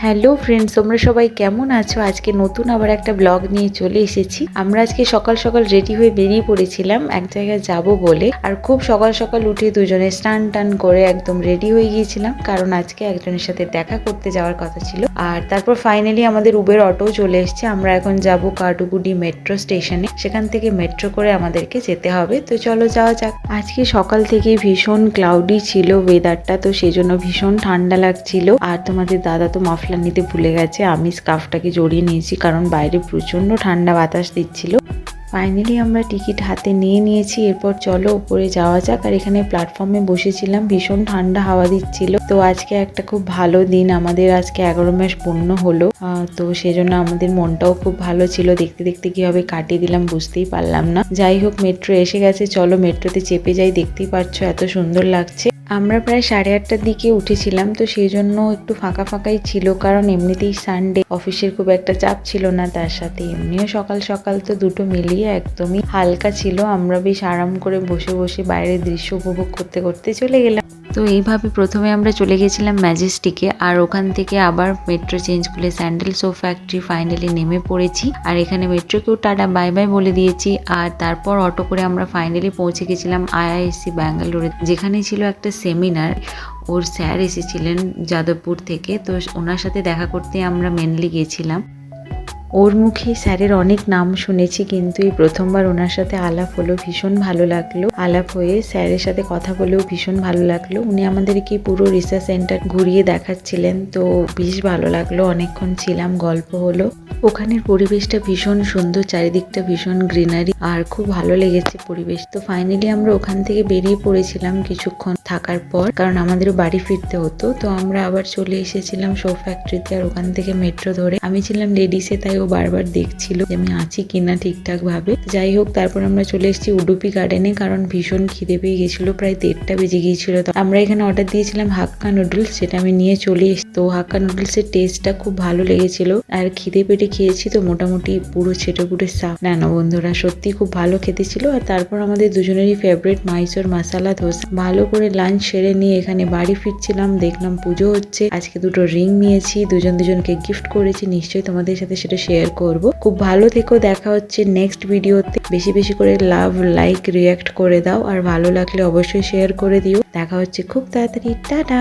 Hello friends, তোমরা সবাই কেমন আছো? আজকে নতুন আবার একটা ব্লগ নিয়ে চলে এসেছি। আমরা আজকে সকাল সকাল রেডি হয়ে বেরিয়ে পড়েছিলাম এক জায়গায় যাব বলে। আর খুব সকাল সকাল উঠে দুজনে স্নান টান করে একদম রেডি হয়ে গিয়েছিলাম, কারণ আজকে একজনের সাথে দেখা করতে যাওয়ার কথা ছিল। আর তারপর ফাইনালি আমাদের উবের অটো চলে এসেছে। আমরা এখন যাব কাটুগুডি মেট্রো স্টেশনে, সেখান থেকে মেট্রো করে আমাদেরকে যেতে হবে। তো চলো যাওয়া যাক। আজকে সকাল থেকে ভীষণ ক্লাউডি ছিল ওয়েদারটা, তো সেজন্য ভীষণ ঠান্ডা লাগছিল। আর তোমাদের দাদা তো মাফলার নিতে ভুলে গেছে, আমি স্কার্ফটাকে জড়িয়ে নিয়েছি কারণ বাইরে প্রচন্ড ঠান্ডা বাতাস দিচ্ছিল। ফাইনালি আমরা টিকিট হাতে নিয়ে নিয়েছি। এরপর চলো উপরে যাওয়া যাক। আর এখানে প্ল্যাটফর্মে বসেছিলাম, ভীষণ ঠান্ডা হাওয়া দিচ্ছিল। তো আজকে একটা খুব ভালো দিন, আমাদের আজকে 11 মাস পূর্ণ হলো। তো সেজন্য আমাদের মনটাও খুব ভালো ছিল। দেখতে দেখতে কিভাবে কাটিয়ে দিলাম বুঝতেই পারলাম না। যাই হোক, মেট্রো এসে গেছে, চলো মেট্রোতে চেপে যাই। দেখতেই পাচ্ছ এত সুন্দর লাগছে। আমরা প্রায় 8:30টার দিকে উঠেছিলাম, তো সেই জন্য একটু ফাঁকা ফাঁকাই ছিল, কারণ এমনিতেই সানডে, অফিসের খুব একটা চাপ ছিল না, তার সাথে এমনিও সকাল সকাল, তো দুটো মিলিয়ে একদমই হালকা ছিল। আমরা বেশ আরাম করে বসে বসে বাইরের দৃশ্য উপভোগ করতে করতে চলে গেলাম। তো এইভাবে প্রথমে আমরা চলে গেছিলাম ম্যাজেস্টিকে, আর ওখান থেকে আবার মেট্রো চেঞ্জ করে স্যান্ডেল শো ফ্যাক্টরি ফাইনালি নেমে পড়েছি। আর এখানে মেট্রোকেও টাটা বাই বাই বলে দিয়েছি। আর তারপর অটো করে আমরা ফাইনালি পৌঁছে গেছিলাম IISc ব্যাঙ্গালোরে, যেখানে ছিল একটা সেমিনার। ওর স্যার এসেছিলেন যাদবপুর থেকে, তো ওনার সাথে দেখা করতে আমরা মেনলি গেছিলাম। ওর মুখে স্যারের অনেক নাম শুনেছি, কিন্তু এই প্রথমবার ওনার সাথে আলাপ হলো, ভীষণ ভালো লাগলো। আলাপ হয়ে স্যারের সাথে কথা বলেও ভীষণ ভালো লাগলো। উনি আমাদেরকে পুরো রিসার্চ সেন্টার ঘুরিয়ে দেখাচ্ছিলেন, তো বেশ ভালো লাগলো। অনেকক্ষণ ছিলাম, গল্প হলো। ওখানের পরিবেশটা ভীষণ সুন্দর, চারিদিকটা ভীষণ গ্রিনারি, আর খুব ভালো লেগেছে পরিবেশ। তো ফাইনালি আমরা ওখান থেকে বেরিয়ে পড়েছিলাম কিছুক্ষণ থাকার পর, কারণ আমাদেরও বাড়ি ফিরতে হতো। তো আমরা আবার চলে এসেছিলাম শো ফ্যাক্টরিতে, আর ওখান থেকে মেট্রো ধরে। আমি ছিলাম লেডিসে, তাই ও বারবার দেখছিল যে আমি আছি কিনা ঠিকঠাক ভাবে। যাই হোক, তারপর আমরা চলে এসেছি উডুপি গার্ডেনে, কারণ ভীষণ খিদে পেয়ে গেছিল, প্রায় 1:30টা বেজে গিয়েছিল। তো আমরা এখানে অর্ডার দিয়েছিলাম হাক্কা নুডলস, সেটা আমি নিয়ে চলে এসেছি। তো হাক্কা নুডলসের টেস্টটা খুব ভালো লেগেছিল, আর খিদে পেটে খেয়েছি তো মোটামুটি পুরো ছেটেপুটে সাফ না বন্ধুরা, সত্যি খুব ভালো খেতে ছিল। আর তারপর আমাদের দুজনেরই ফেভারিট মাইসোর মশালা ধোসা ভালো করে লাঞ্চ সেরে নিয়ে এখানে বাড়ি ফিরছিলাম। দেখলাম পুজো হচ্ছে, আজকে দুটো রিং নিয়েছি, দুজনকে গিফট করেছি। নিশ্চয়ই তোমাদের সাথে সেটা শেয়ার করব। খুব ভালো থেকো, দেখা হচ্ছে নেক্সট ভিডিওতে। বেশি বেশি করে লাভ, লাইক, রিয়াক্ট করে দাও, আর ভালো লাগলে অবশ্যই শেয়ার করে দিও। দেখা হচ্ছে খুব তাড়াতাড়ি। টাটা।